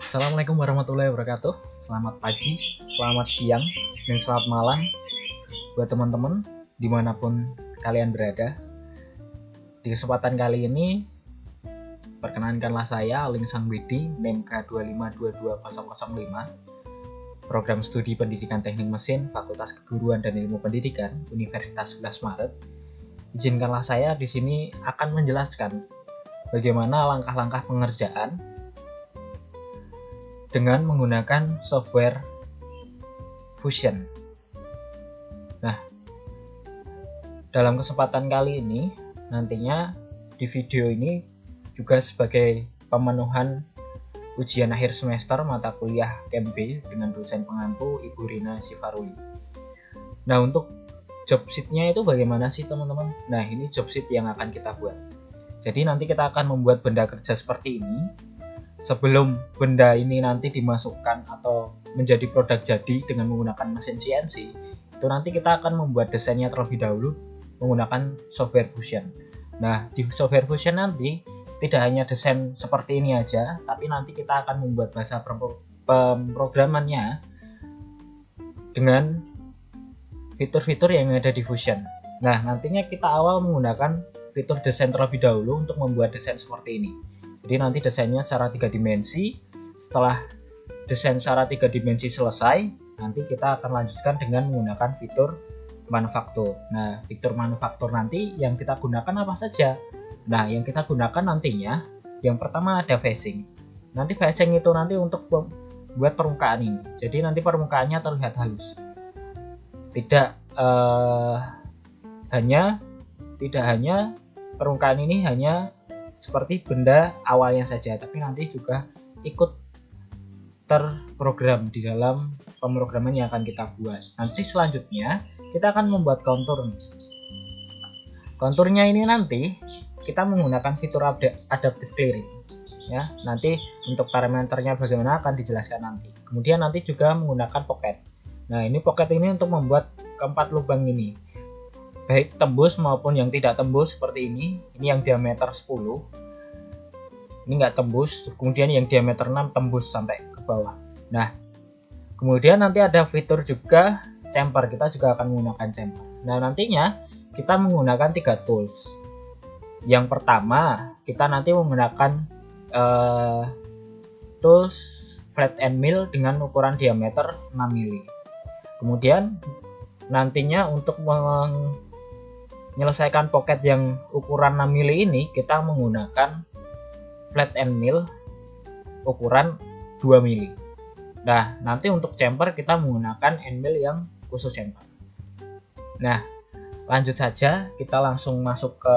Assalamualaikum warahmatullahi wabarakatuh. Selamat pagi, selamat siang, dan selamat malam buat teman-teman dimanapun kalian berada. Di kesempatan kali ini, perkenankanlah saya Aling Sangwidi, NIM K2522005, Program Studi Pendidikan Teknik Mesin, Fakultas Keguruan dan Ilmu Pendidikan, Universitas 11 Maret. Izinkanlah saya di sini akan menjelaskan bagaimana langkah-langkah pengerjaan dengan menggunakan software Fusion. Nah, dalam kesempatan kali ini, nantinya di video ini juga sebagai pemenuhan ujian akhir semester mata kuliah Chem B dengan dosen pengampu Ibu Rina Sifaruli. Nah, untuk job sheet-nya itu bagaimana sih teman-teman? Nah, ini job sheet yang akan kita buat. Jadi nanti kita akan membuat benda kerja seperti ini. Sebelum benda ini nanti dimasukkan atau menjadi produk jadi dengan menggunakan mesin CNC, itu nanti kita akan membuat desainnya terlebih dahulu menggunakan software Fusion. Nah, di software Fusion nanti tidak hanya desain seperti ini aja, tapi nanti kita akan membuat bahasa pemrogramannya dengan fitur-fitur yang ada di Fusion. Nah, nantinya kita awal menggunakan fitur desain terlebih dahulu untuk membuat desain seperti ini. Jadi nanti desainnya secara 3 dimensi. Setelah desain secara 3 dimensi selesai, nanti kita akan lanjutkan dengan menggunakan fitur manufaktur. Nah, fitur manufaktur nanti yang kita gunakan apa saja? Nah, yang kita gunakan nantinya, yang pertama ada facing. Nanti facing itu nanti untuk buat permukaan ini. Jadi nanti permukaannya terlihat halus. Tidak hanya permukaan ini hanya seperti benda awalnya saja, tapi nanti juga ikut terprogram di dalam pemrograman yang akan kita buat. Nanti selanjutnya kita akan membuat kontur. Konturnya ini nanti kita menggunakan fitur adaptive clearing. Ya, nanti untuk parameternya bagaimana akan dijelaskan nanti. Kemudian nanti juga menggunakan pocket. Nah, ini pocket ini untuk membuat keempat lubang ini, baik tembus maupun yang tidak tembus seperti ini. Ini yang diameter 10, ini nggak tembus. Kemudian yang diameter 6 tembus sampai ke bawah. Nah, kemudian nanti ada fitur juga chamfer. Kita juga akan menggunakan chamfer. Nah, nantinya kita menggunakan 3 tools. Yang pertama, kita nanti menggunakan tools flat end mill dengan ukuran diameter 6 mm. Kemudian nantinya untuk menyelesaikan pocket yang ukuran 6 mm ini, kita menggunakan flat end mill ukuran 2 mm. Nah, nanti untuk chamfer kita menggunakan end mill yang khusus chamfer. Nah, lanjut saja, kita langsung masuk ke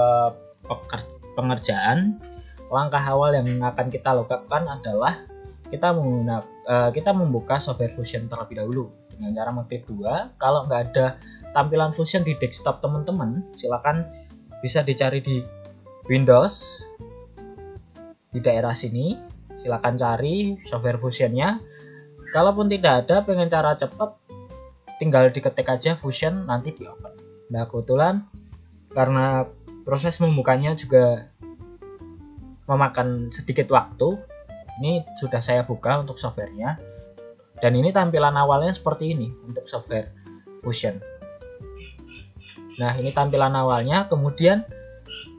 pengerjaan. Langkah awal yang akan kita lakukan adalah kita membuka software Fusion terlebih dahulu dengan cara mengklik 2. Kalau nggak ada tampilan Fusion di desktop teman-teman, silakan bisa dicari di Windows di daerah sini. Silakan cari software Fusionnya. Kalaupun tidak ada, pengen cara cepat, tinggal diketik aja Fusion, nanti di open. Nah, kebetulan karena proses membukanya juga memakan sedikit waktu, ini sudah saya buka untuk softwarenya. Dan ini tampilan awalnya seperti ini untuk software Fusion. Nah, ini tampilan awalnya. Kemudian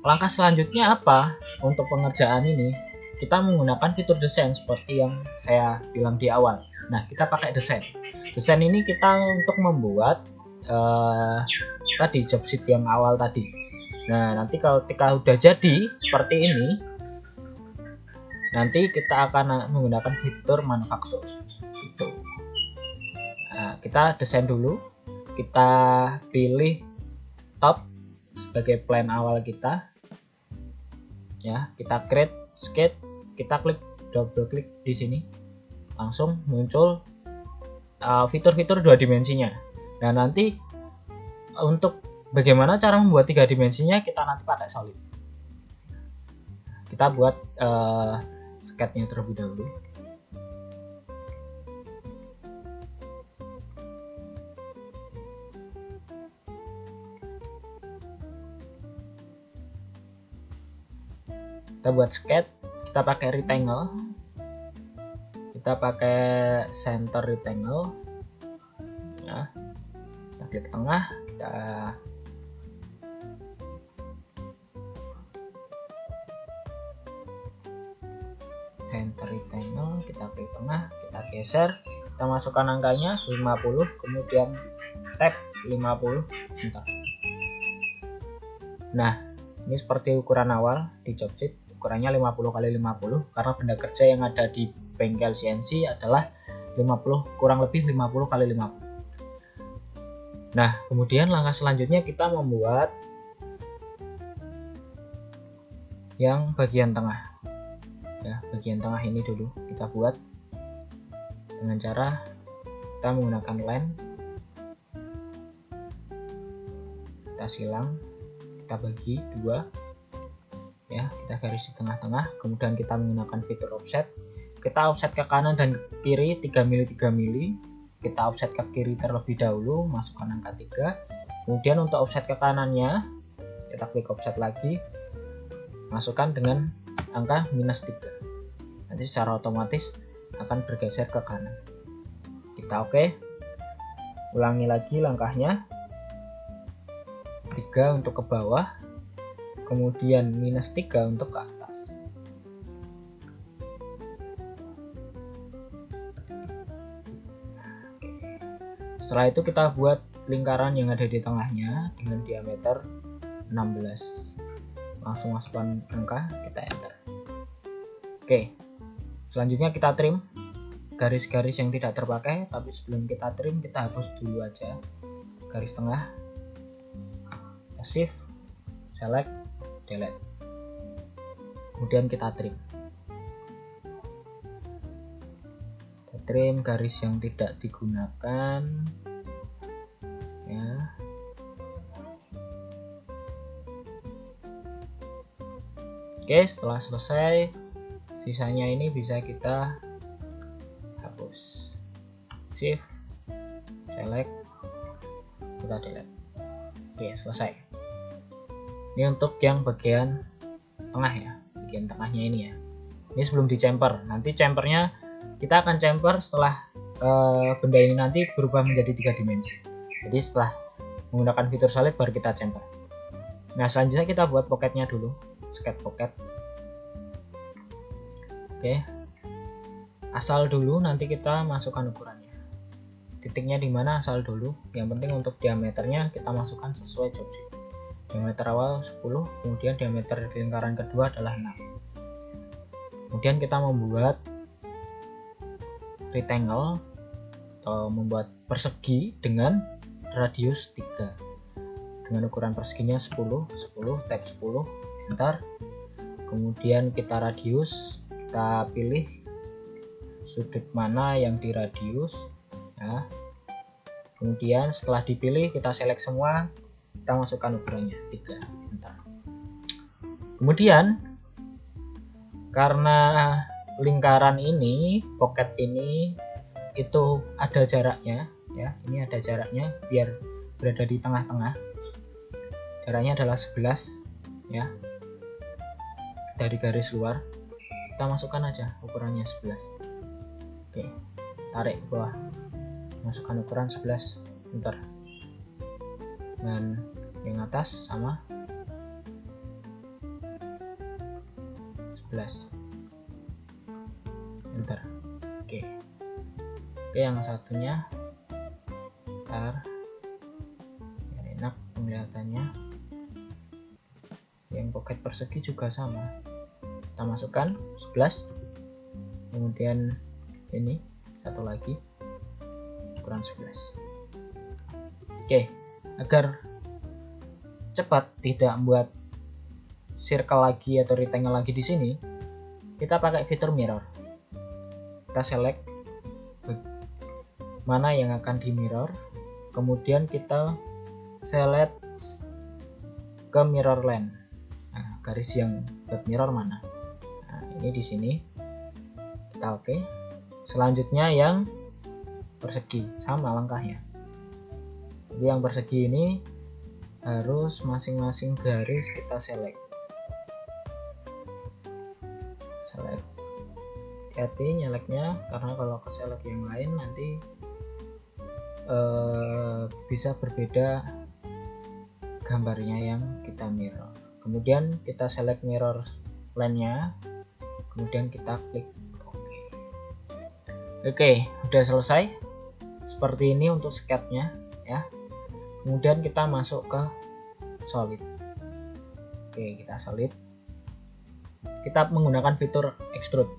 langkah selanjutnya apa untuk pengerjaan ini? Kita menggunakan fitur desain seperti yang saya bilang di awal. Nah, kita pakai desain. Desain ini kita untuk membuat tadi job sheet yang awal tadi. Nah, nanti kalau ketika udah jadi seperti ini, nanti kita akan menggunakan fitur manufaktur. Itu. Nah, kita desain dulu. Kita pilih top sebagai plan awal kita. Ya, kita create sketch, kita klik double klik di sini. Langsung muncul fitur-fitur 2 dimensinya. Nah, nanti untuk bagaimana cara membuat 3 dimensinya, kita nanti pakai solid. Kita buat sketchnya terlebih dahulu. Kita buat sketch, kita pakai rectangle, kita pakai center rectangle ya, kita klik tengah, kita center rectangle, kita klik tengah, kita geser, kita masukkan angkanya 50, kemudian tab 50, bentar. Nah, ini seperti ukuran awal di job sheet, ukurannya 50 x 50 karena benda kerja yang ada di bengkel CNC adalah 50 kurang lebih 50 x 50. Nah, kemudian langkah selanjutnya kita membuat yang bagian tengah. Ya, bagian tengah ini dulu kita buat dengan cara kita menggunakan lem, kita silang, kita bagi dua ya, kita garis di tengah-tengah, kemudian kita menggunakan fitur offset, kita offset ke kanan dan ke kiri 3 mili 3 mili, kita offset ke kiri terlebih dahulu, masukkan angka 3, kemudian untuk offset ke kanannya kita klik offset lagi, masukkan dengan angka -3, nanti secara otomatis akan bergeser ke kanan. Kita oke, ulangi lagi langkahnya, 3 untuk ke bawah, kemudian -3 untuk ke atas. Setelah itu kita buat lingkaran yang ada di tengahnya dengan diameter 16. Langsung masukkan angka, kita enter. Oke, selanjutnya kita trim garis-garis yang tidak terpakai, tapi sebelum kita trim kita hapus dulu aja garis tengah, kita shift, select, delete, kemudian kita trim. Kita trim garis yang tidak digunakan ya. Oke, setelah selesai, sisanya ini bisa kita hapus. Shift, select, kita delete. Oke, selesai. Ini untuk yang bagian tengah ya, bagian tengahnya ini ya. Ini sebelum di chamfer. Nanti chamfernya kita akan chamfer setelah benda ini nanti berubah menjadi 3 dimensi. Jadi setelah menggunakan fitur solid baru kita chamfer. Nah, selanjutnya kita buat pocketnya dulu, sketch pocket. Oke, asal dulu nanti kita masukkan ukurannya. Titiknya di mana asal dulu. Yang penting untuk diameternya kita masukkan sesuai job sheet. Diameter awal 10, kemudian diameter lingkaran kedua adalah 6. Kemudian kita membuat rectangle atau membuat persegi dengan radius 3. Dengan ukuran perseginya 10, tab 10, enter. Kemudian kita radius, kita pilih sudut mana yang di radius ya. Kemudian setelah dipilih kita select semua, kita masukkan ukurannya 3, enter. Kemudian karena lingkaran ini, pocket ini itu ada jaraknya ya, ini ada jaraknya biar berada di tengah-tengah. Jaraknya adalah 11 ya dari garis luar. Kita masukkan aja ukurannya 11. Oke, tarik ke bawah, masukkan ukuran 11, enter. Dan yang atas sama 11, enter. Oke, yang satunya ntar biar enak penglihatannya. Yang pocket persegi juga sama, kita masukkan 11, kemudian ini satu lagi ukuran 11. Oke, agar cepat tidak membuat circle lagi atau rectangle lagi di sini, kita pakai fitur mirror. Kita select mana yang akan di mirror, kemudian kita select ke mirror line. Nah, garis yang buat mirror mana? Nah, ini di sini. Kita oke. Selanjutnya yang persegi, sama langkahnya. Jadi yang persegi ini harus masing-masing garis kita select. hati-hati nyeleknya, karena kalau keselek yang lain nanti bisa berbeda gambarnya yang kita mirror. Kemudian kita select mirror lens-nya, kemudian kita klik Oke, udah selesai. Seperti ini untuk sketch-nya ya. Kemudian kita masuk ke solid. Oke, kita solid. Kita menggunakan fitur extrude.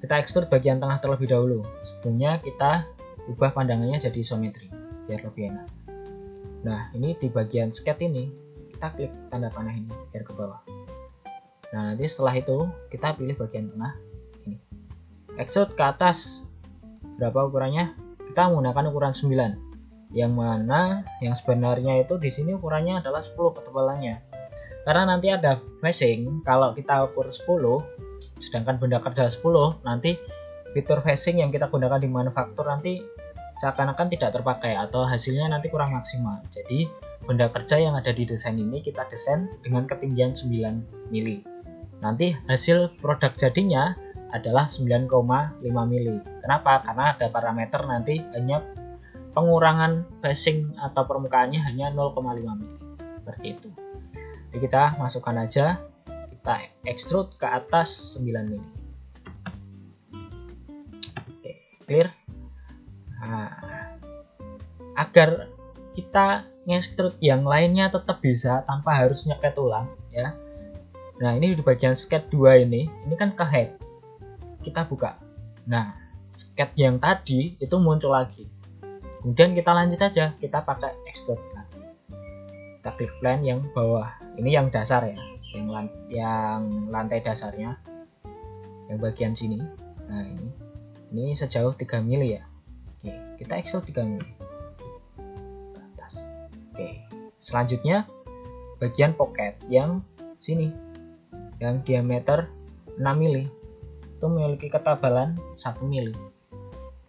Kita extrude bagian tengah terlebih dahulu. Sebelumnya kita ubah pandangannya jadi isometri biar lebih enak. Nah, ini di bagian sketch ini kita klik tanda panah ini biar ke bawah. Nah, nanti setelah itu kita pilih bagian tengah ini. Extrude ke atas. Berapa ukurannya? Kita menggunakan ukuran 9. Yang mana yang sebenarnya itu di sini ukurannya adalah 10 ketebalannya. Karena nanti ada facing, kalau kita ukur 10 sedangkan benda kerja 10, nanti fitur facing yang kita gunakan di manufaktur nanti seakan-akan tidak terpakai atau hasilnya nanti kurang maksimal. Jadi benda kerja yang ada di desain ini kita desain dengan ketinggian 9 mili. Nanti hasil produk jadinya adalah 9,5 mili. Kenapa? Karena ada parameter nanti hanya pengurangan facing atau permukaannya hanya 0,5 mili. Seperti itu. Jadi kita masukkan aja, kita extrude ke atas 9 mili. Oke, clear. Nah, agar kita nge-extrude yang lainnya tetap bisa tanpa harus nyeket ulang ya. Nah, ini di bagian sketch 2 ini kan ke head. Kita buka. Nah, sketch yang tadi itu muncul lagi. Kemudian kita lanjut aja, kita pakai extrude lagi. Kita klik plane yang bawah. Ini yang dasar ya, yang lantai dasarnya. Yang bagian sini. Nah, ini sejauh 3 mili ya. Oke, kita extrude 3 mili ke atas. Oke, selanjutnya bagian pocket yang sini, yang diameter 6 mili itu memiliki ketebalan 1 mili.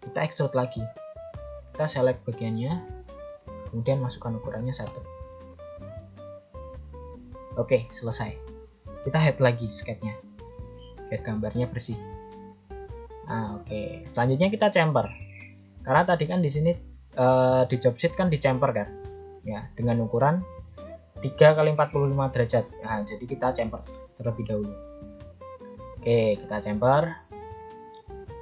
Kita extrude lagi, kita select bagiannya, kemudian masukkan ukurannya 1. Oke, selesai. Kita head lagi sketchnya biar gambarnya bersih. Nah, oke, selanjutnya kita chamfer. Karena tadi kan di sini di job sheet kan dicamper kan, ya dengan ukuran 3x45 derajat. Nah, jadi kita chamfer terlebih dahulu. Oke, kita chamfer.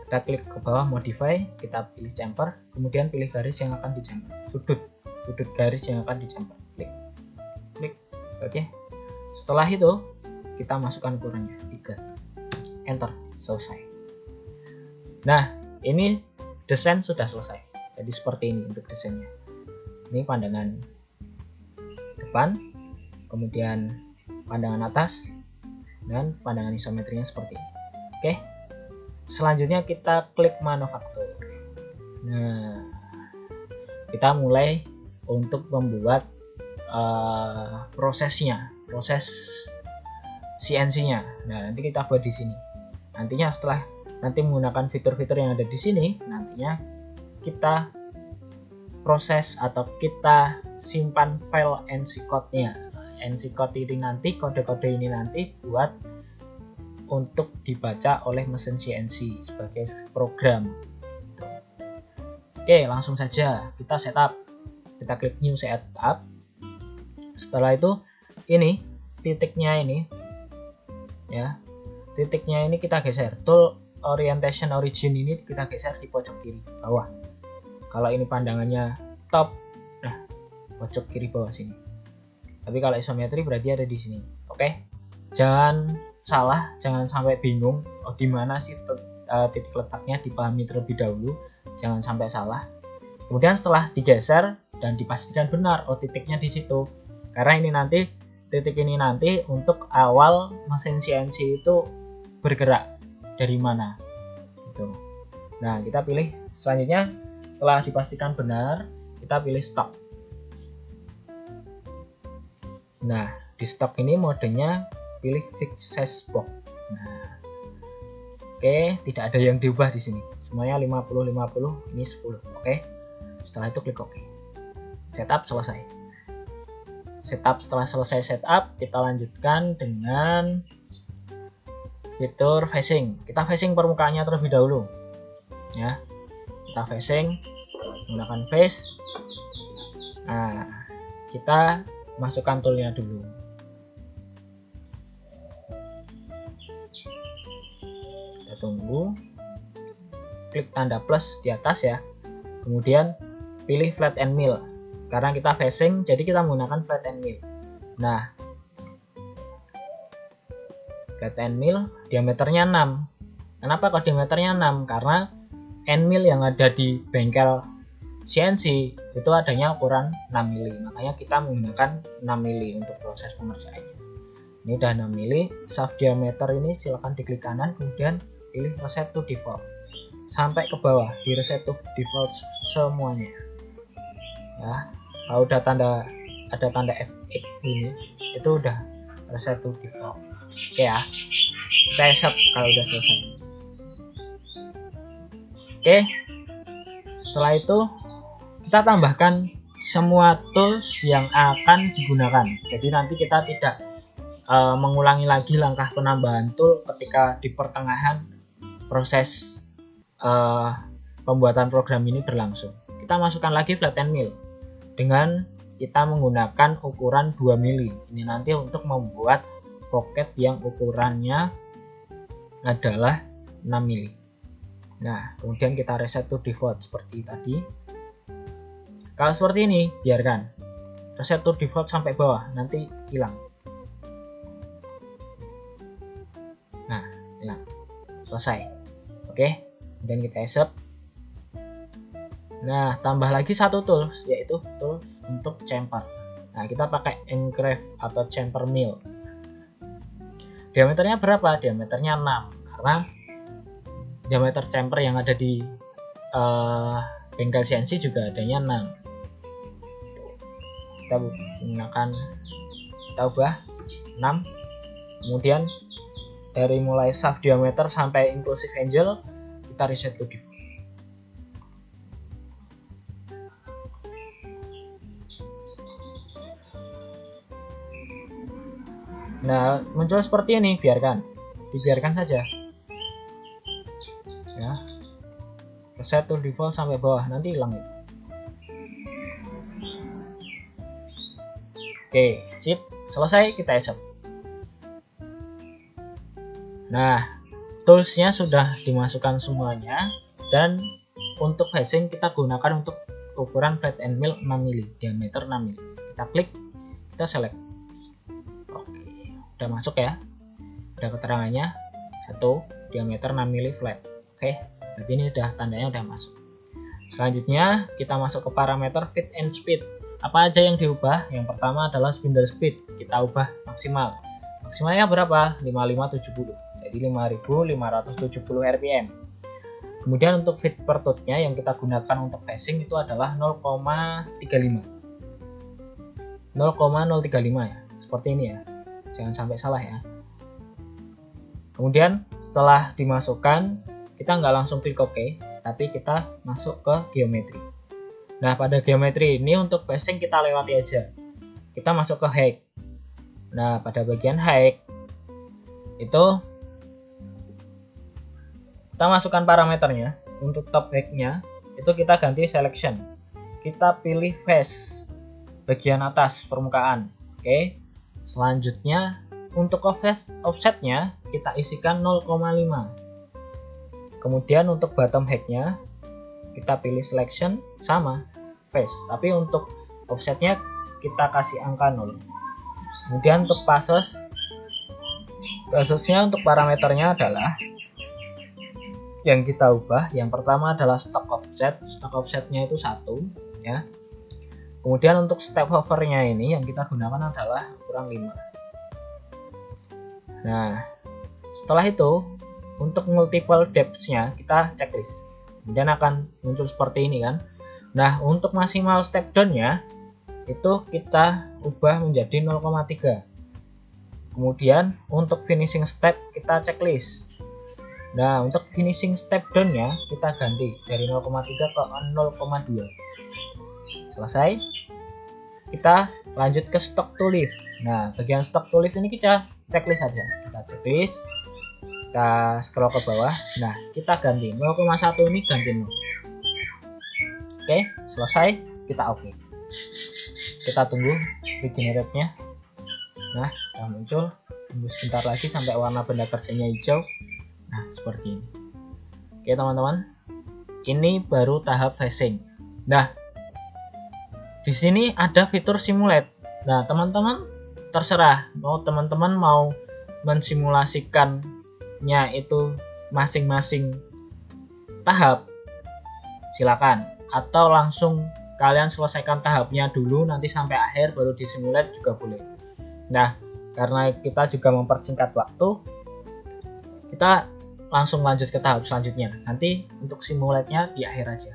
Kita klik ke bawah modify, kita pilih chamfer, kemudian pilih garis yang akan dicamper, sudut garis yang akan dicamper. Klik. Oke. Setelah itu kita masukkan ukurannya 3. Enter, selesai. Nah, ini desain sudah selesai. Jadi seperti ini untuk desainnya. Ini pandangan depan, kemudian pandangan atas, dan pandangan isometrinya seperti ini. Oke. Selanjutnya kita klik manufaktur. Nah, kita mulai untuk membuat proses CNC-nya. Nah, nanti kita buat di sini. Nantinya setelah menggunakan fitur-fitur yang ada di sini, nantinya kita proses atau kita simpan file NC code-nya. NC code ini nanti, kode-kode ini nanti buat untuk dibaca oleh mesin CNC sebagai program. Oke, langsung saja kita setup. Kita klik new setup. Setelah itu ini titiknya ini ya. Titiknya ini kita geser. Tool orientation origin ini kita geser di pojok kiri bawah. Kalau ini pandangannya top, nah pojok kiri bawah sini. Tapi kalau isometri berarti ada di sini. Oke. Jangan salah, jangan sampai bingung di mana sih titik letaknya, dipahami terlebih dahulu. Jangan sampai salah. Kemudian setelah digeser dan dipastikan benar titiknya di situ. Karena ini nanti titik ini nanti untuk awal mesin CNC itu bergerak dari mana gitu. Nah, kita pilih selanjutnya setelah dipastikan benar, kita pilih stock. Nah, di stock ini modenya pilih fixed size box. Nah, oke, tidak ada yang diubah di sini. Semuanya 50-50, ini 10. Oke. Setelah itu klik OK. Setup selesai. Setup, setelah selesai setup, kita lanjutkan dengan fitur facing. Kita facing permukaannya terlebih dahulu ya. Kita facing menggunakan face. Nah, kita masukkan toolnya dulu. Kita tunggu, klik tanda plus di atas ya, kemudian pilih flat and mill. Karena kita facing, jadi kita menggunakan flat and mill. Nah, flat and mill diameternya 6. Kenapa kok diameternya 6? Karena end mill yang ada di bengkel CNC itu adanya ukuran 6 mili. Makanya kita menggunakan 6 mili untuk proses pemerjaannya. Ini udah 6 mili. Shaft diameter ini silahkan diklik kanan, kemudian pilih reset to default. Sampai ke bawah, di reset to default semuanya. Ya, kalau udah ada tanda FX ini, itu udah reset to default. Oke ya, kita accept kalau udah selesai. Oke, setelah itu kita tambahkan semua tools yang akan digunakan. Jadi nanti kita tidak mengulangi lagi langkah penambahan tool ketika di pertengahan proses pembuatan program ini berlangsung. Kita masukkan lagi flat and mill dengan kita menggunakan ukuran 2 mili. Ini nanti untuk membuat pocket yang ukurannya adalah 6 mili. Nah, kemudian kita reset to default seperti tadi. Kalau seperti ini, biarkan reset to default sampai bawah, nanti hilang. Nah, hilang. Selesai. Oke, kemudian kita accept. Nah, tambah lagi satu tools, yaitu tools untuk chamfer. Nah, kita pakai engrave atau chamfer mill. Diameternya berapa? Diameternya 6, karena diameter chamfer yang ada di bengkel CNC juga adanya 6. Kita gunakan, kita ubah 6. Kemudian dari mulai shaft diameter sampai inclusive angle kita reset to default. Nah, muncul seperti ini, dibiarkan saja ya. Reset to default sampai bawah, nanti hilang itu. Oke, sip, selesai, kita accept. Nah, toolsnya sudah dimasukkan semuanya, dan untuk facing kita gunakan untuk ukuran flat and mill 6 mili, diameter 6 mili. Kita klik, kita select. Oke, udah masuk ya. Ada keterangannya 1 diameter 6 mili flat. Oke, berarti ini tandanya udah masuk. Selanjutnya kita masuk ke parameter fit and speed. Apa aja yang diubah? Yang pertama adalah spindle speed, kita ubah maksimal. Maksimalnya berapa? 5570. Jadi 5570 rpm. Kemudian untuk feet per tooth-nya yang kita gunakan untuk facing itu adalah 0,35. 0,035 ya. Seperti ini ya. Jangan sampai salah ya. Kemudian setelah dimasukkan, kita nggak langsung klik OK, tapi kita masuk ke geometri. Nah, pada geometri ini untuk facing kita lewati aja. Kita masuk ke height. Nah, pada bagian height itu kita masukkan parameternya. Untuk top height-nya itu kita ganti selection. Kita pilih face, bagian atas permukaan. Oke. Selanjutnya untuk offsetnya kita isikan 0,5. Kemudian untuk bottom height-nya kita pilih selection sama face, tapi untuk offsetnya kita kasih angka 0. Kemudian untuk passesnya untuk parameternya adalah yang kita ubah. Yang pertama adalah stock offsetnya itu 1 ya. Kemudian untuk step hovernya ini yang kita gunakan adalah ukuran 5. Nah, setelah itu untuk multiple depths-nya kita checklist. Kemudian akan muncul seperti ini kan. Nah, untuk maksimal step down-nya itu kita ubah menjadi 0,3. Kemudian untuk finishing step kita checklist. Nah, untuk finishing step down-nya kita ganti dari 0,3 ke 0,2. Selesai. Kita lanjut ke stock to lift. Nah, bagian stock to lift ini kita checklist saja. Kita checklist. Kita scroll ke bawah. Nah, kita ganti 0,1 ini ganti 0. Oke, selesai. Kita oke. Kita tunggu regenerate-nya. Nah, udah muncul. Tunggu sebentar lagi sampai warna benda kerjanya hijau. Nah, seperti ini. Oke, teman-teman. Ini baru tahap phasing. Nah, di sini ada fitur simulate. Nah, teman-teman terserah mau teman-teman mau mensimulasikannya itu masing-masing tahap, silakan. Atau langsung kalian selesaikan tahapnya dulu nanti sampai akhir baru disimulate juga boleh. Nah, karena kita juga mempersingkat waktu, kita langsung lanjut ke tahap selanjutnya. Nanti untuk simulate-nya di akhir aja.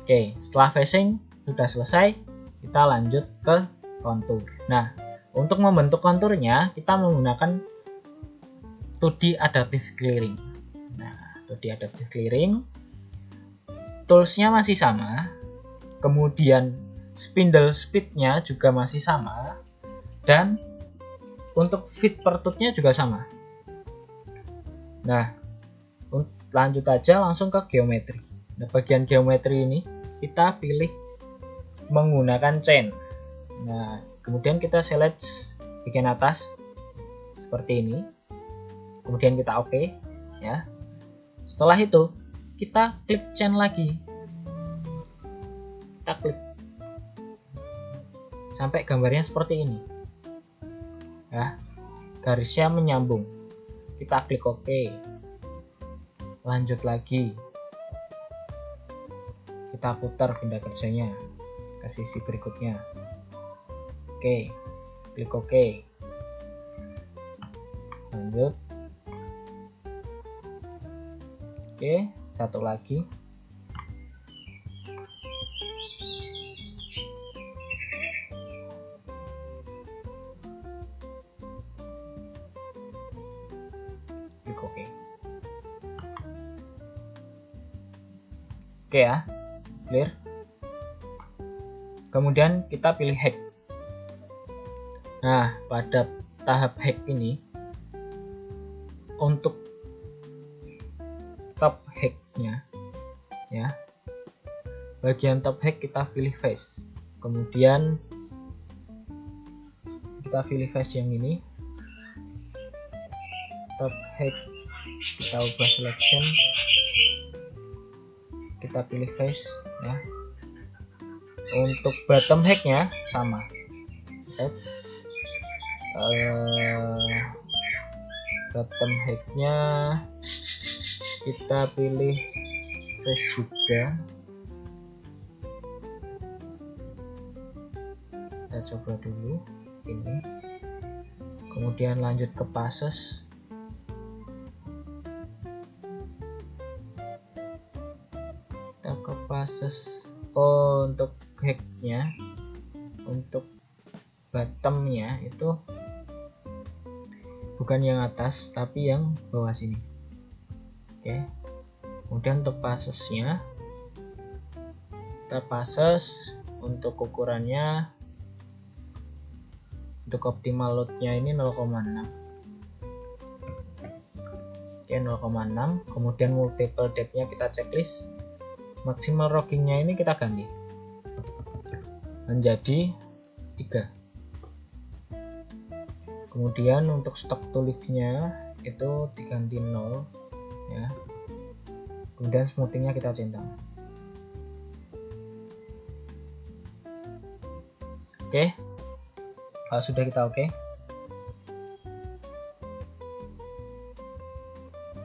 Oke, setelah phasing sudah selesai, kita lanjut ke kontur. Nah, untuk membentuk konturnya kita menggunakan 2D Adaptive Clearing. Nah, 2D Adaptive Clearing toolsnya masih sama, kemudian spindle speednya juga masih sama, dan untuk fit per tooth-nya juga sama. Nah, lanjut aja langsung ke geometri. Nah, bagian geometri ini kita pilih menggunakan chain. Nah, kemudian kita select bagian atas seperti ini. Kemudian kita oke, ya. Setelah itu kita klik chain lagi. Kita klik sampai gambarnya seperti ini. Ya, garisnya menyambung. Kita klik oke. Lanjut lagi. Kita putar benda kerjanya ke sisi berikutnya. Oke, klik oke. Lanjut. Oke, satu lagi. Klik oke. Oke ya, clear. Kemudian kita pilih hack. Nah, pada tahap hack ini untuk top hacknya, ya, bagian top hack kita pilih face. Kemudian kita pilih face yang ini. Top hack kita ubah selection. Kita pilih face, ya. Untuk bottom hacknya sama. Bottom hacknya kita pilih face juga. Kita coba dulu ini. Kemudian lanjut ke passes. Kita ke passes. Oh, untuk hacknya, untuk bottomnya itu bukan yang atas tapi yang bawah sini. Oke. Kemudian untuk passesnya kita passes. Untuk ukurannya, untuk optimal loadnya ini 0,6. Oke, 0,6. Kemudian multiple depth-nya kita checklist. Maksimal roggingnya ini kita ganti menjadi 3. Kemudian untuk stok tulisnya itu diganti 0, ya. Kemudian smoothingnya kita centang. Oke, kalau sudah kita oke,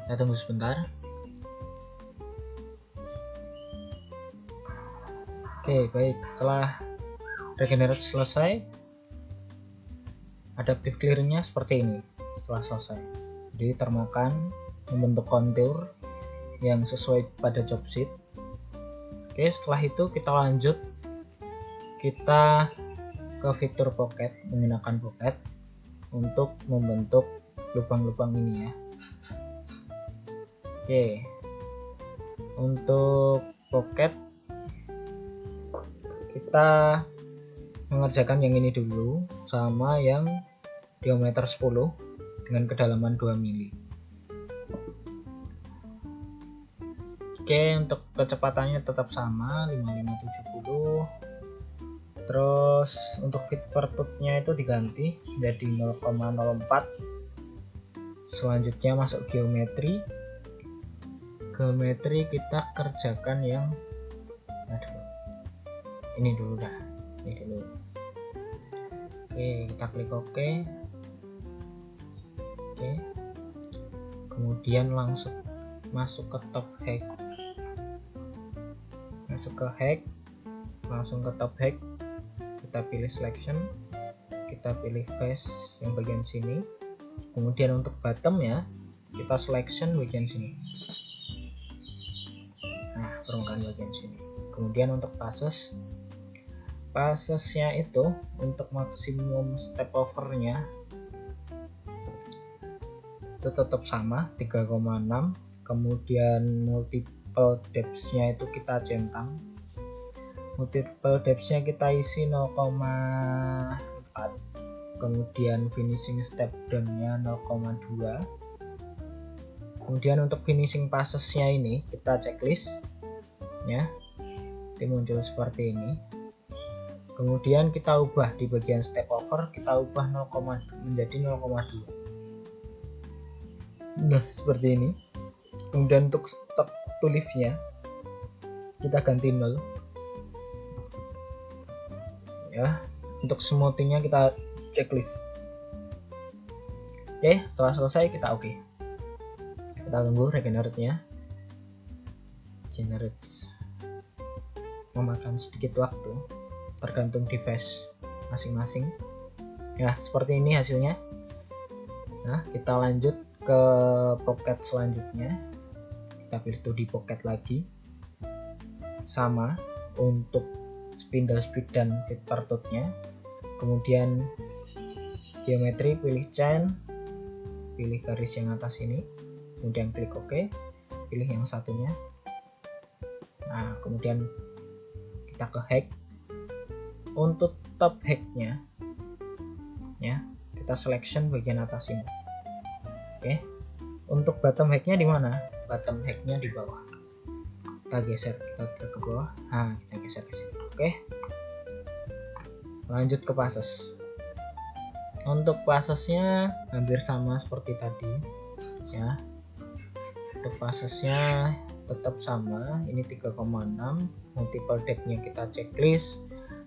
kita tunggu sebentar. Oke, baik. Setelah regenerate selesai, adaptive clearingnya seperti ini. Setelah selesai, jadi termakan, membentuk kontur yang sesuai pada job sheet. Oke, setelah itu kita lanjut, kita ke fitur pocket, menggunakan pocket untuk membentuk lubang-lubang ini, ya. Oke, untuk pocket kita mengerjakan yang ini dulu, sama yang diameter 10 dengan kedalaman 2 mili. Oke, untuk kecepatannya tetap sama 5570. Terus untuk feet per tooth-nya itu diganti jadi 0,04. Selanjutnya masuk geometri. Geometri kita kerjakan yang ini dulu dah. Ini dulu. Oke, kita klik OK. Oke. Kemudian langsung masuk ke top hack. Masuk ke hack, langsung ke top hack. Kita pilih selection, kita pilih face yang bagian sini. Kemudian untuk bottom ya, kita selection bagian sini. Nah, permukaan bagian sini. Kemudian untuk passesnya itu untuk maksimum step overnya itu tetap sama 3,6. Kemudian multiple depths-nya itu kita centang. Multiple depths-nya kita isi 0,4. Kemudian finishing step down-nya 0,2. Kemudian untuk finishing passes-nya ini kita checklist ya. Ini muncul seperti ini. Kemudian kita ubah di bagian step over, kita ubah 0, menjadi 0,2. Nah, seperti ini. Kemudian untuk stop to lift-nya kita ganti 0. Ya, untuk smoothing-nya kita checklist. Oke, setelah selesai kita oke. Kita tunggu regenerate-nya. Generate memakan sedikit waktu, tergantung device masing-masing. Ya, seperti ini hasilnya. Nah, kita lanjut ke pocket selanjutnya. Kita pilih 2D pocket lagi. Sama untuk spindle speed dan feet per tooth-nya. Kemudian geometri, pilih chain, pilih garis yang atas ini, kemudian klik OK, pilih yang satunya. Nah, kemudian kita ke hack. Untuk top hack-nya ya, kita selection bagian atas ini. Oke. Untuk bottom hack-nya di mana? Bottom hack-nya di bawah. Kita geser, kita ke bawah. Nah, kita geser ke sini. Oke. Lanjut ke passes. Untuk passesnya hampir sama seperti tadi ya. Untuk passesnya tetap sama, ini 3,6. Multiple depth-nya kita checklist.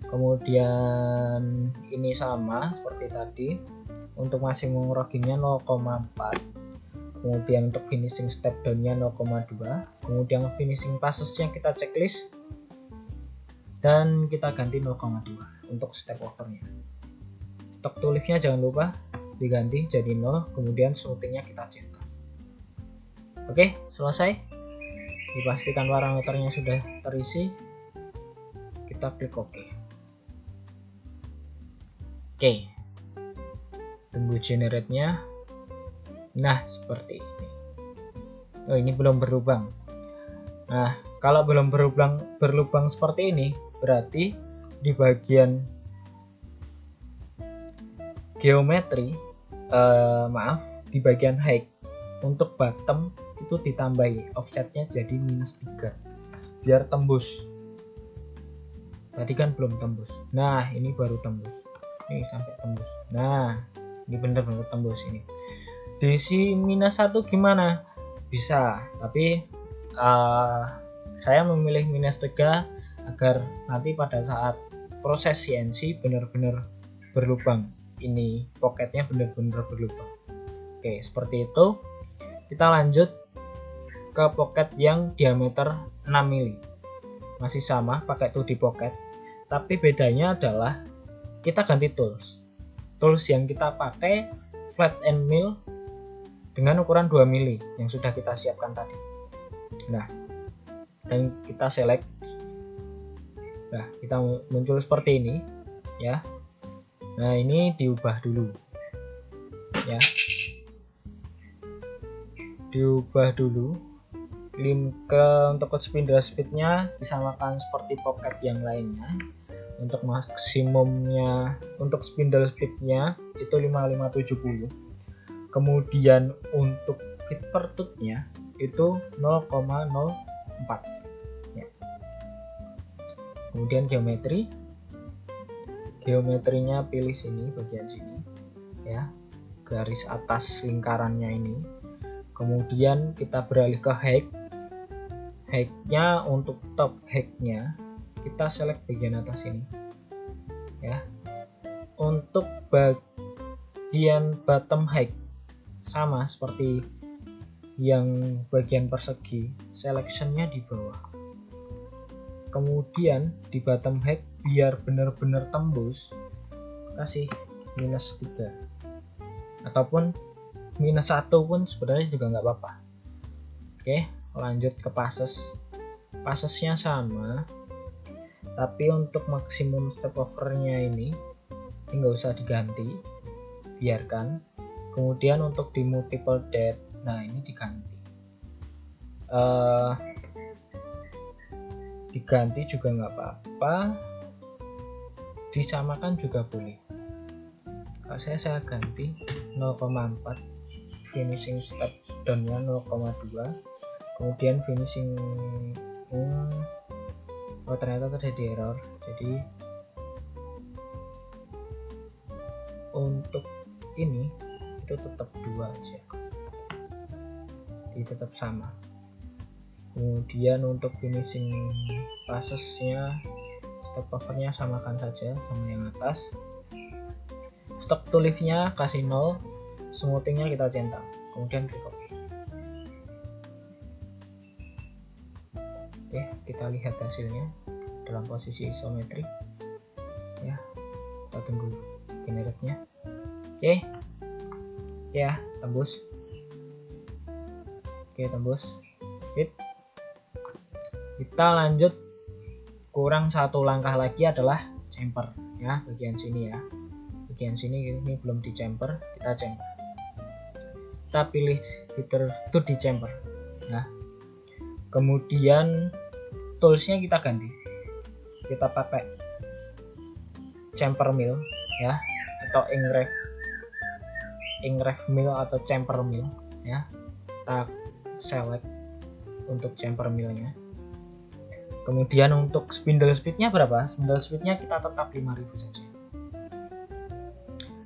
Kemudian ini sama seperti tadi. Untuk maximum rogging-nya 0,4. Kemudian untuk finishing step down-nya 0,2. Kemudian finishing passes-nya kita checklist dan kita ganti 0,2 untuk step over-nya. Stock to lift-nya jangan lupa diganti jadi 0. Kemudian smoothing-nya kita centang. Oke, selesai. Dipastikan parameternya sudah terisi. Kita klik OK. Oke. Tunggu generate-nya. Nah, seperti ini. Oh, ini belum berlubang. Nah, kalau belum berlubang seperti ini, berarti di bagian geometri, di bagian height untuk bottom itu ditambahi offsetnya jadi -3 biar tembus. Tadi kan belum tembus. Nah, ini baru tembus. Ini sampai tembus. Nah, ini benar-benar tembus ini. Diisi -1 gimana? Bisa, tapi saya memilih -3 agar nanti pada saat proses CNC benar-benar berlubang. Ini pocketnya benar-benar berlubang. Oke, seperti itu. Kita lanjut ke pocket yang diameter 6 mili. Masih sama pakai 2D pocket, tapi bedanya adalah kita ganti tools. Tools yang kita pakai flat end mill dengan ukuran 2 mili yang sudah kita siapkan tadi. Nah, dan kita select. Nah, kita muncul seperti ini ya. Nah, ini diubah dulu ya. Diubah dulu. Untuk spindle speednya disamakan seperti pocket yang lainnya. Untuk maksimumnya, untuk spindle speednya itu 5570. Kemudian untuk feet per tooth-nya itu 0,04. 4 ya. Kemudian geometrinya pilih sini, bagian sini ya, garis atas lingkarannya ini. Kemudian kita beralih ke height-nya. Untuk top height-nya kita select bagian atas ini ya. Untuk bagian bottom height sama seperti yang bagian persegi, selection-nya di bawah. Kemudian di bottom height biar benar-benar tembus kasih -3 ataupun -1 pun sebenarnya juga nggak apa-apa. Oke, lanjut ke passesnya sama, tapi untuk maksimum step overnya ini nggak usah diganti, biarkan. Kemudian untuk di multiple depth, nah ini diganti juga nggak apa-apa, disamakan juga boleh. Kalau saya ganti 0,4, finishing step down-nya 0,2, kemudian finishing ternyata terjadi error. Jadi untuk ini itu tetap 2 aja, jadi tetap sama. Kemudian untuk finishing passesnya, step overnya samakan saja sama yang atas. Stop to lift-nya kasih 0, smoothing-nya kita centang, kemudian klik OK. Oke, kita lihat hasilnya dalam posisi isometrik ya. Kita tunggu generate-nya. Oke ya, tembus. Oke, tembus. Hit. Kita lanjut, kurang satu langkah lagi adalah chamfer ya, bagian sini ya. Bagian sini ini belum di chamfer, kita chamfer. Kita pilih fitur to di chamfer ya. Kemudian toolsnya kita ganti, kita pakai chamfer mill ya, atau engrave mill atau chamfer mill ya. Kita select untuk chamfer millnya. Kemudian untuk spindle speednya berapa? Spindle speednya kita tetap 5000 saja.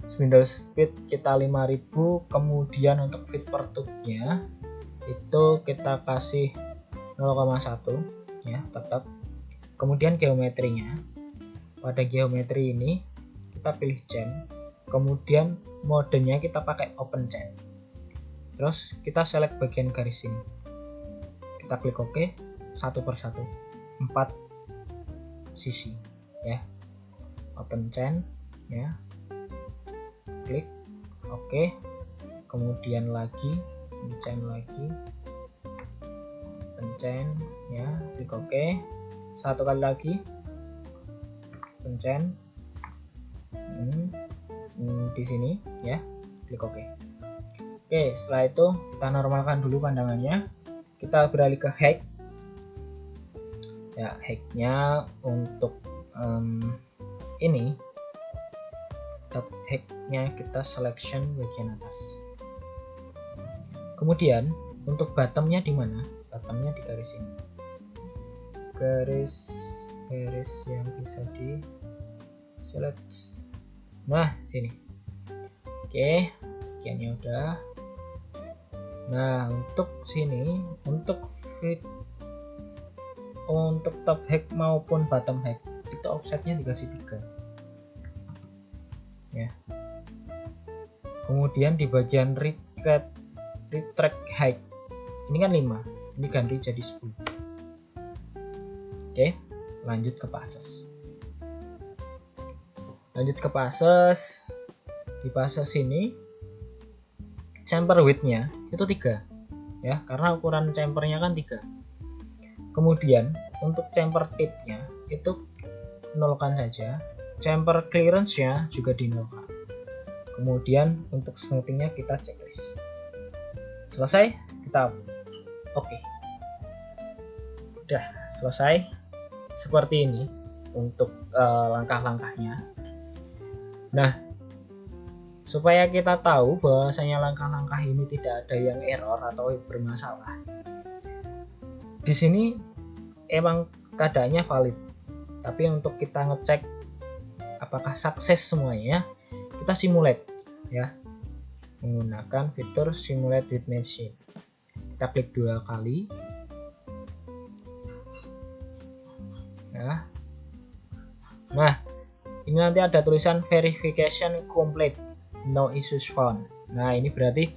Spindle speed kita 5000. Kemudian untuk feet per tube-nya itu kita kasih 0,1 ya, tetap. Kemudian geometrinya, pada geometri ini kita pilih chain, kemudian modenya kita pakai open chain. Terus kita select bagian garis ini, kita klik OK, satu persatu 4 sisi ya, open chain ya, klik OK. Kemudian lagi chain lagi, open chain ya, klik OK. Satu kali lagi open chain di sini ya, klik OK. Oke, setelah itu kita normalkan dulu pandangannya. Kita beralih ke height ya. Height-nya untuk ini top height-nya kita selection bagian atas. Kemudian untuk bottom-nya di mana? Bottom-nya di garis ini, garis yang bisa di select. Nah sini. Oke, bagiannya udah. Nah untuk sini, untuk fit, untuk top height maupun bottom height itu offsetnya dikasih 3 ya. Kemudian di bagian retract height ini kan 5, ini ganti jadi 10. Oke, lanjut ke passes. Di passes ini chamfer width-nya itu 3 ya, karena ukuran chamfernya kan 3. Kemudian untuk chamfer tip-nya itu nolkan saja, chamfer clearance-nya juga dinolkan. Kemudian untuk smoothing-nya kita checklist. Selesai, kita oke. Udah selesai seperti ini untuk langkah-langkahnya. Nah, supaya kita tahu bahwasanya langkah-langkah ini tidak ada yang error atau bermasalah, di sini emang keadaannya valid. Tapi untuk kita ngecek apakah sukses semuanya, kita simulate ya, menggunakan fitur simulate with machine. Kita klik 2 kali ya. Nah, ini nanti ada tulisan verification complete, no issues found. Nah, ini berarti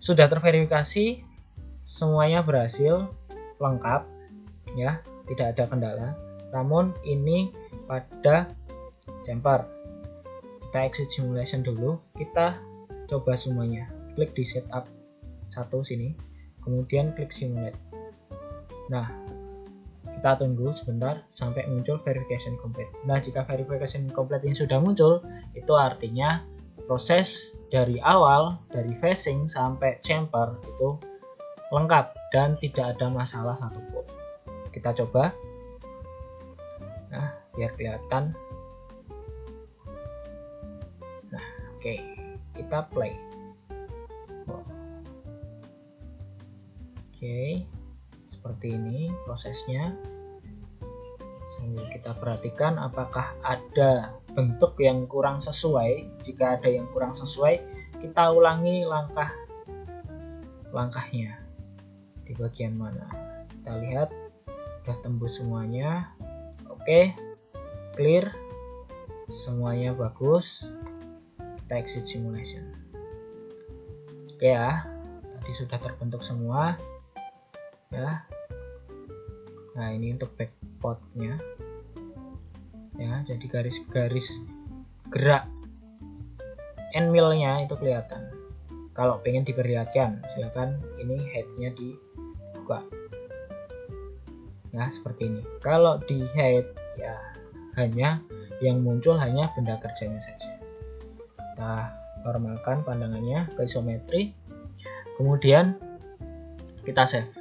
sudah terverifikasi, semuanya berhasil, lengkap ya, tidak ada kendala. Namun ini pada jumper. Kita exit simulation dulu, kita coba semuanya. Klik di setup 1 sini, kemudian klik simulate. Nah, kita tunggu sebentar sampai muncul verification complete. Nah, jika verification complete ini sudah muncul, itu artinya proses dari awal, dari phasing sampai chamber itu lengkap dan tidak ada masalah satupun. Kita coba. Nah, biar kelihatan. Nah, oke. Kita play. Oke. Seperti ini prosesnya. Sambil kita perhatikan apakah ada bentuk yang kurang sesuai. Jika ada yang kurang sesuai, kita ulangi langkahnya di bagian mana. Kita lihat sudah tembus semuanya. Oke, clear, semuanya bagus. Kita exit simulation. Oke ya, tadi sudah terbentuk semua ya. Nah, ini untuk backpotnya ya, jadi garis-garis gerak end millnya itu kelihatan. Kalau pengen diperlihatkan, silakan ini headnya dibuka ya, seperti ini. Kalau di head ya hanya yang muncul hanya benda kerjanya saja. Kita normalkan pandangannya ke isometri, kemudian kita save.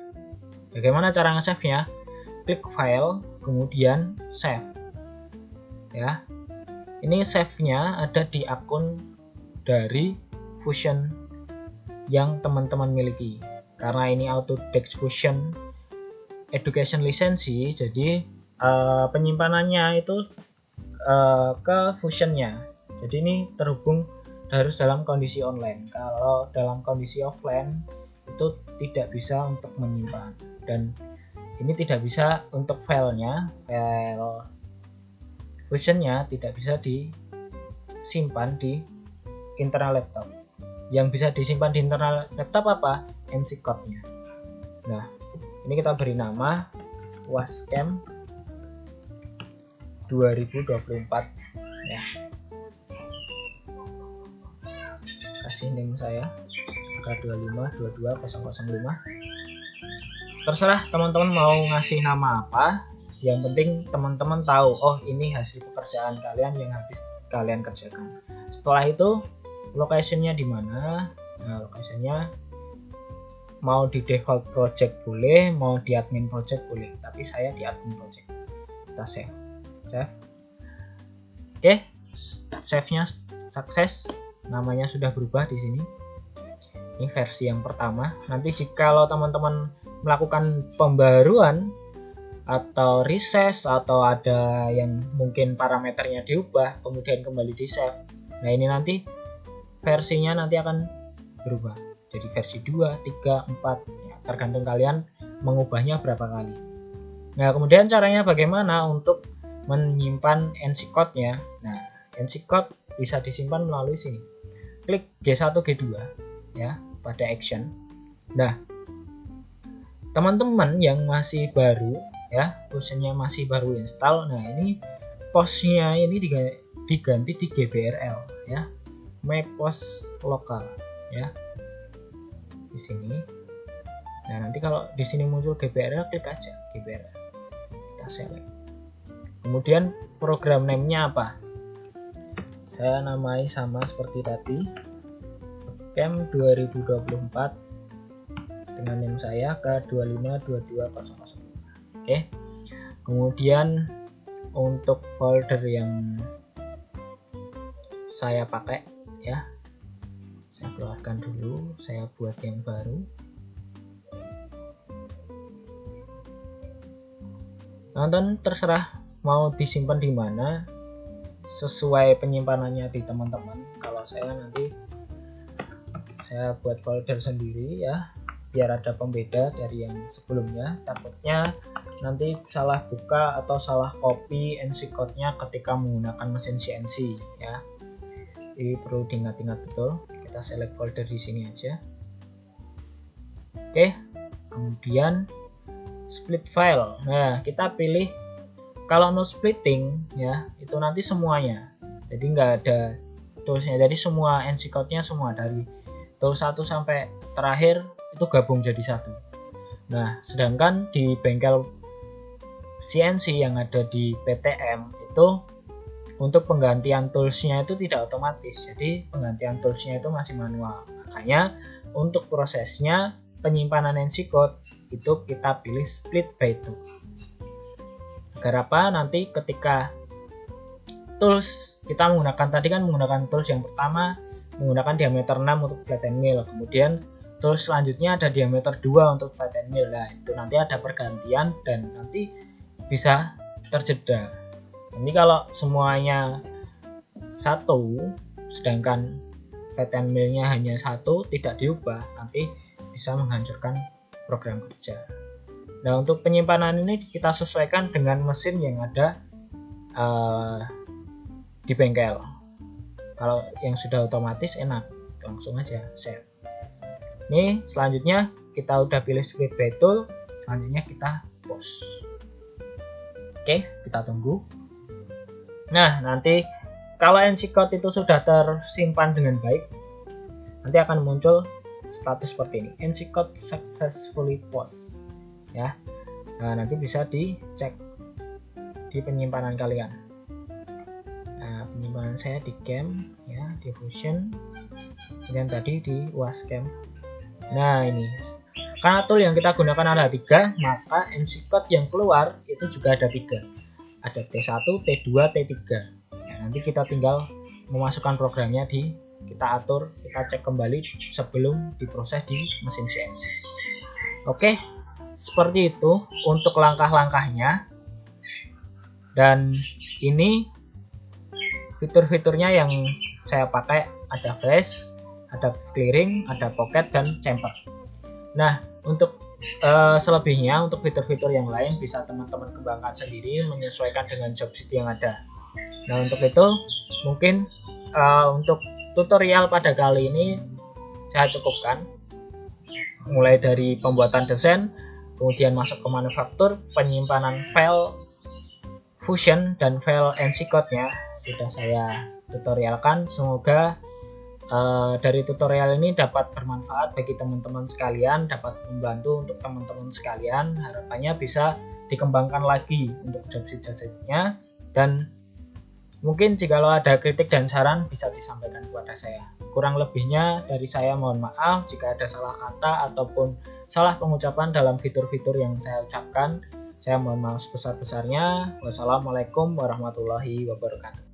Bagaimana cara nge-save-nya? Klik file, kemudian save ya. Ini save-nya ada di akun dari Fusion yang teman-teman miliki. Karena ini Autodesk Fusion Education lisensi, jadi penyimpanannya itu ke Fusionnya. Jadi ini terhubung harus dalam kondisi online. Kalau dalam kondisi offline itu tidak bisa untuk menyimpan, dan ini tidak bisa untuk filenya, file Fusionnya tidak bisa disimpan di internal laptop. Yang bisa disimpan di internal laptop apa? NC code-nya. Nah, ini kita beri nama Wascam 2024 ya. Kasih name saya K2522005. Terserah teman-teman mau ngasih nama apa. Yang penting teman-teman tahu, oh ini hasil pekerjaan kalian yang habis kalian kerjakan. Setelah itu location-nya di mana? Nah, location-nya mau di default project boleh, mau di admin project boleh, tapi saya di admin project. Kita save. Oke, save-nya sukses. Namanya sudah berubah di sini. Ini versi yang pertama. Nanti jika teman-teman melakukan pembaruan atau reset atau ada yang mungkin parameternya diubah kemudian kembali di save, nah ini nanti versinya nanti akan berubah jadi versi 2, 3, 4 ya, tergantung kalian mengubahnya berapa kali. Nah, kemudian caranya bagaimana untuk menyimpan NC code-nya. Nah, NC code bisa disimpan melalui sini. Klik G1 G2 ya pada action. Nah, teman-teman yang masih baru ya, Fusionnya masih baru install, nah ini postnya ini diganti di GBRL ya, map post lokal ya di sini. Nah, nanti kalau di sini muncul GBRL, klik aja GBRL, kita select. Kemudian program name-nya apa? Saya namai sama seperti tadi, Cam 2024 dengan name saya K2522005. Oke. Kemudian untuk folder yang saya pakai ya, saya keluarkan dulu, saya buat yang baru. Nonton terserah mau disimpan di mana, sesuai penyimpanannya di teman-teman. Kalau saya nanti saya buat folder sendiri ya, biar ada pembeda dari yang sebelumnya. Takutnya nanti salah buka atau salah copy NC code-nya ketika menggunakan mesin CNC ya. Jadi perlu diingat-ingat betul. Kita select folder di sini aja. Oke, kemudian split file. Nah, kita pilih kalau no splitting ya, itu nanti semuanya. Jadi nggak ada toolsnya. Jadi semua NC code-nya semua dari tool 1 sampai terakhir itu gabung jadi satu. Nah, sedangkan di bengkel CNC yang ada di PTM itu untuk penggantian toolsnya itu tidak otomatis. Jadi penggantian toolsnya itu masih manual. Makanya untuk prosesnya penyimpanan NC code itu kita pilih split by tool. Agar apa? Nanti ketika tools kita menggunakan tadi kan menggunakan tools yang pertama menggunakan diameter 6 untuk flatten mill, kemudian tools selanjutnya ada diameter 2 untuk flatten mill. Nah, itu nanti ada pergantian dan nanti bisa terjeda. Nanti kalau semuanya satu sedangkan flatten mill-nya hanya satu tidak diubah, nanti bisa menghancurkan program kerja. Nah, untuk penyimpanan ini kita sesuaikan dengan mesin yang ada di bengkel. Kalau yang sudah otomatis enak, langsung aja save. Ini selanjutnya kita udah pilih split by tool, selanjutnya kita post. Oke, kita tunggu. Nah, nanti kalau NC code itu sudah tersimpan dengan baik, nanti akan muncul status seperti ini, NC code successfully post ya. Nah, nanti bisa dicek di penyimpanan kalian. Nah, penyimpanan saya di CAM ya, di Fusion, kemudian tadi di Wascam. Nah, ini karena tool yang kita gunakan ada 3, maka NC code yang keluar itu juga ada 3. Ada T1, T2, T3. Ya, nanti kita tinggal memasukkan programnya kita atur, kita cek kembali sebelum diproses di mesin CNC. Oke, seperti itu untuk langkah-langkahnya. Dan ini fitur-fiturnya yang saya pakai, ada flash, ada clearing, ada pocket, dan chamfer. Nah, untuk selebihnya, untuk fitur-fitur yang lain bisa teman-teman kembangkan sendiri menyesuaikan dengan job sheet yang ada. Nah, untuk itu mungkin untuk tutorial pada kali ini saya cukupkan, mulai dari pembuatan desain, kemudian masuk ke manufaktur, penyimpanan file Fusion dan file NC code-nya sudah saya tutorialkan. Semoga dari tutorial ini dapat bermanfaat bagi teman-teman sekalian, dapat membantu untuk teman-teman sekalian. Harapannya bisa dikembangkan lagi untuk job sheet-nya, dan mungkin jika ada kritik dan saran bisa disampaikan kepada saya. Kurang lebihnya dari saya mohon maaf jika ada salah kata ataupun salah pengucapan dalam fitur-fitur yang saya ucapkan. Saya mohon maaf sebesar-besarnya. Wassalamualaikum warahmatullahi wabarakatuh.